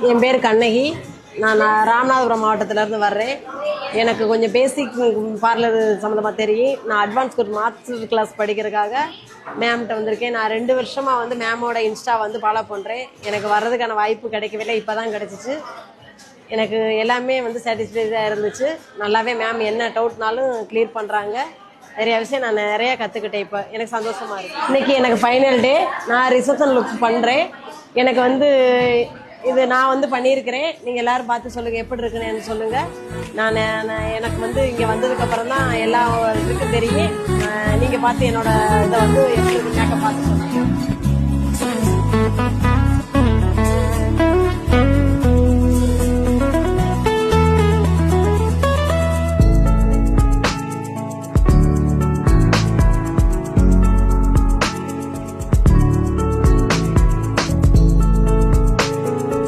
என் பேர் கண்ணகி. நான் ராமநாதபுரம் மாவட்டத்திலேருந்து வர்றேன். எனக்கு கொஞ்சம் பேசிக் பார்லர் சம்மந்தமாக தெரியும். நான் அட்வான்ஸ் கோர்ஸ் மாஸ்டர் கிளாஸ் படிக்கிறதுக்காக மேம்கிட்ட வந்திருக்கேன். நான் 2 வருஷமாக வந்து மேமோட இன்ஸ்டா வந்து ஃபாலோ பண்ணுறேன். எனக்கு வர்றதுக்கான வாய்ப்பு கிடைக்கவில்லை, இப்போ தான் கிடச்சிச்சு. எனக்கு எல்லாமே வந்து சாட்டிஸ்ஃபைடாக இருந்துச்சு. நல்லாவே மேம் என்ன டவுட்னாலும் கிளியர் பண்ணுறாங்க. நிறைய விஷயம் நான் நிறையா கற்றுக்கிட்டேன். இப்போ எனக்கு சந்தோஷமாக இருக்குது. இன்றைக்கி எனக்கு ஃபைனல் டே. நான் ரிசப்ஷன் லுக் பண்ணுறேன். எனக்கு வந்து இது நான் வந்து பண்ணியிருக்கிறேன். நீங்கள் எல்லோரும் பார்த்து சொல்லுங்கள் எப்படி இருக்குன்னு எனக்கு சொல்லுங்கள். நான் எனக்கு வந்து இங்கே வந்ததுக்கப்புறம் தான் எல்லா இதுக்கும் தெரியும். நீங்கள் பார்த்து என்னோட இதை வந்து எப்படி மேக்கப் பார்த்து சொல்லுங்கள்.